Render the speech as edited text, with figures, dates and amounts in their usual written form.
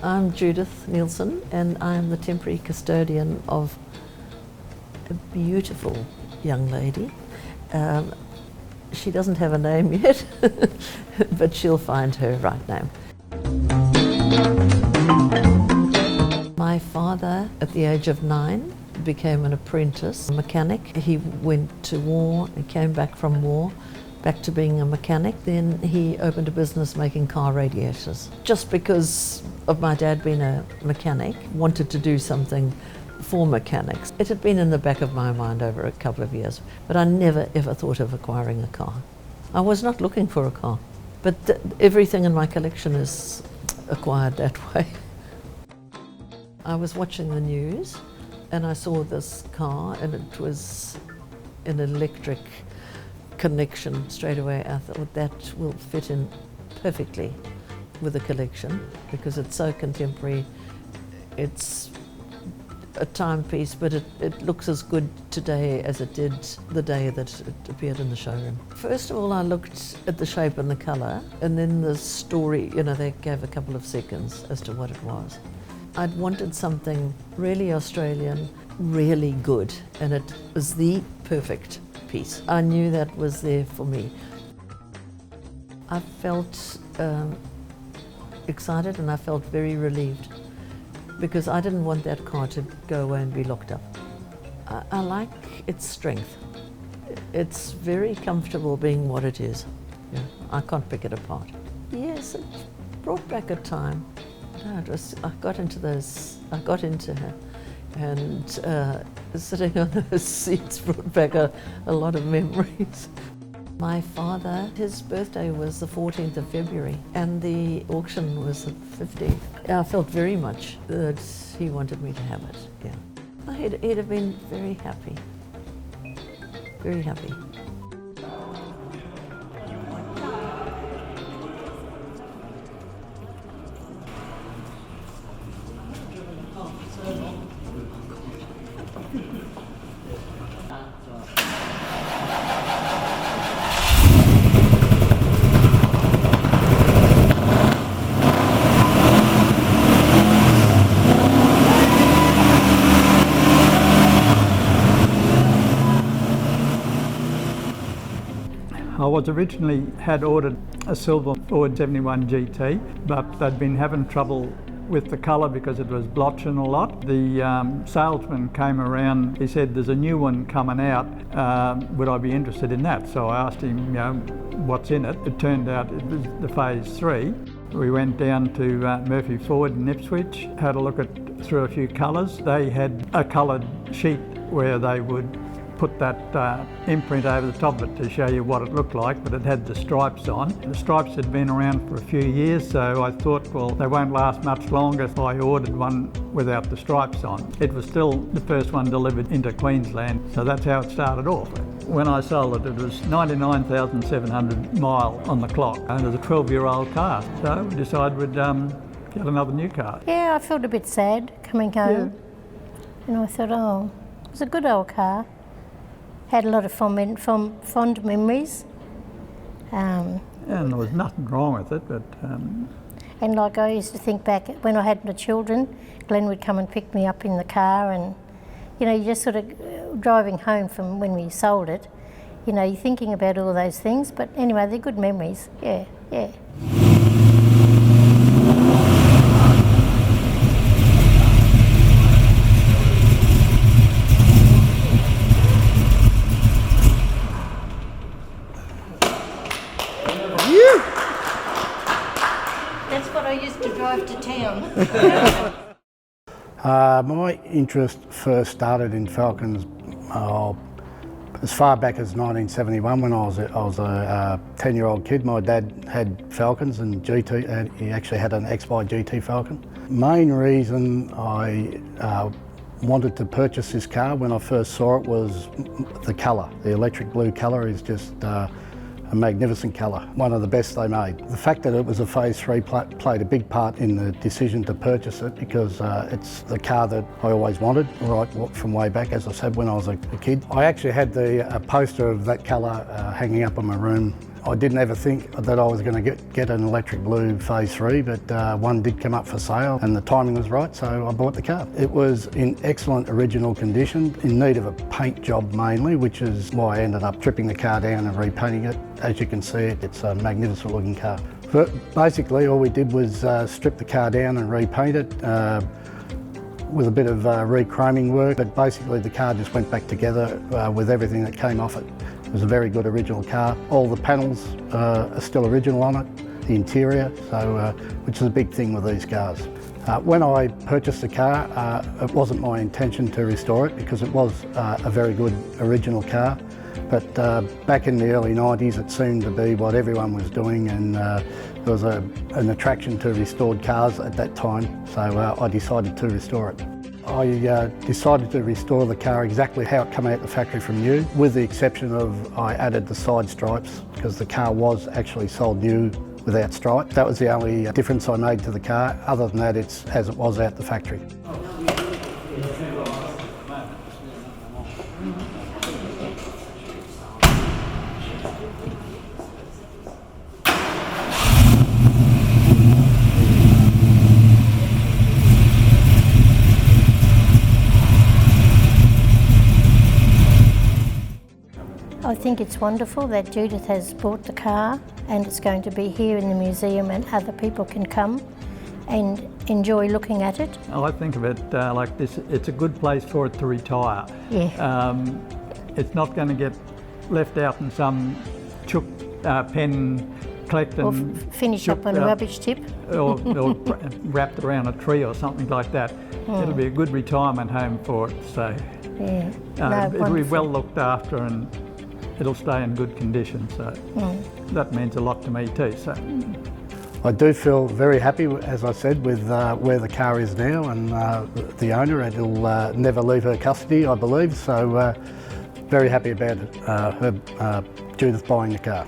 I'm Judith Neilson and I'm the temporary custodian of a beautiful young lady. She doesn't have a name yet, but she'll find her right name. My father, at the age of 9, became an apprentice mechanic. He went to war and came back from war, back to being a mechanic. Then he opened a business making car radiators. Just because of my dad being a mechanic, wanted to do something for mechanics. It had been in the back of my mind over a couple of years, but I never ever thought of acquiring a car. I was not looking for a car, but everything in my collection is acquired that way. I was watching the news and I saw this car and it was an electric connection. Straight away I thought that will fit in perfectly with the collection because it's so contemporary. It's a timepiece, but it looks as good today as it did the day that it appeared in the showroom. First of all, I looked at the shape and the colour, and then the story, they gave a couple of seconds as to what it was. I'd wanted something really Australian, really good, and it was the perfect piece. I knew that was there for me. I felt excited and I felt very relieved because I didn't want that car to go away and be locked up. I like its strength. It's very comfortable being what it is. Yeah, I can't pick it apart. Yes, it brought back a time. No, I got into her, and sitting on those seats brought back a lot of memories. My father, his birthday was the 14th of February and the auction was the 15th. I felt very much that he wanted me to have it, yeah. He'd have been very happy, very happy. I was originally had ordered a silver Ford 71 GT, but they'd been having trouble with the colour because it was blotching a lot. The salesman came around, he said, there's a new one coming out, would I be interested in that? So I asked him, what's in it? It turned out it was the Phase 3. We went down to Murphy Ford in Ipswich, had a look through a few colours. They had a coloured sheet where they would put that imprint over the top of it to show you what it looked like, but it had the stripes on. The stripes had been around for a few years, so I thought, well, they won't last much longer if I ordered one without the stripes on. It was still the first one delivered into Queensland, so that's how it started off. When I sold it, it was 99,700 mile on the clock, and it was a 12-year-old car, so we decided we'd get another new car. Yeah, I felt a bit sad coming home, and I thought, oh, it was a good old car. Had a lot of fond memories. And there was nothing wrong with it, but... And like I used to think back, when I had my children, Glen would come and pick me up in the car and, you're just sort of driving home from when we sold it, you're thinking about all those things, but anyway, they're good memories, yeah. That's what I used to drive to town. My interest first started in Falcons as far back as 1971 when I was a 10-year-old kid. My dad had Falcons and GT, and he actually had an XY GT Falcon. Main reason I wanted to purchase this car when I first saw it was the colour. The electric blue colour is just a magnificent colour, one of the best they made. The fact that it was a Phase 3 played a big part in the decision to purchase it because it's the car that I always wanted, right from way back, as I said, when I was a kid. I actually had a poster of that colour hanging up in my room I didn't ever think that I was going to get an electric blue Phase 3, but one did come up for sale and the timing was right, so I bought the car. It was in excellent original condition, in need of a paint job mainly, which is why I ended up stripping the car down and repainting it. As you can see, it's a magnificent looking car. But basically all we did was strip the car down and repaint it with a bit of re-chroming work, but basically the car just went back together with everything that came off it. It was a very good original car. All the panels are still original on it, the interior, so which is a big thing with these cars. When I purchased the car, it wasn't my intention to restore it because it was a very good original car. But back in the early 90s, it seemed to be what everyone was doing, and there was an attraction to restored cars at that time, so I decided to restore it. I decided to restore the car exactly how it came out the factory from new, with the exception of I added the side stripes because the car was actually sold new without stripes. That was the only difference I made to the car. Other than that, it's as it was out the factory. I think it's wonderful that Judith has bought the car and it's going to be here in the museum and other people can come and enjoy looking at it. I think of it like this, it's a good place for it to retire. Yeah. It's not going to get left out in some chook pen collected Or finish up on a rubbish tip. or wrapped around a tree or something like that. It'll be a good retirement home for it, so Yeah. it'll be well looked after and it'll stay in good condition, so that means a lot to me too. So I do feel very happy, as I said, with where the car is now and the owner. It'll never leave her custody, I believe, so very happy about Judith buying the car.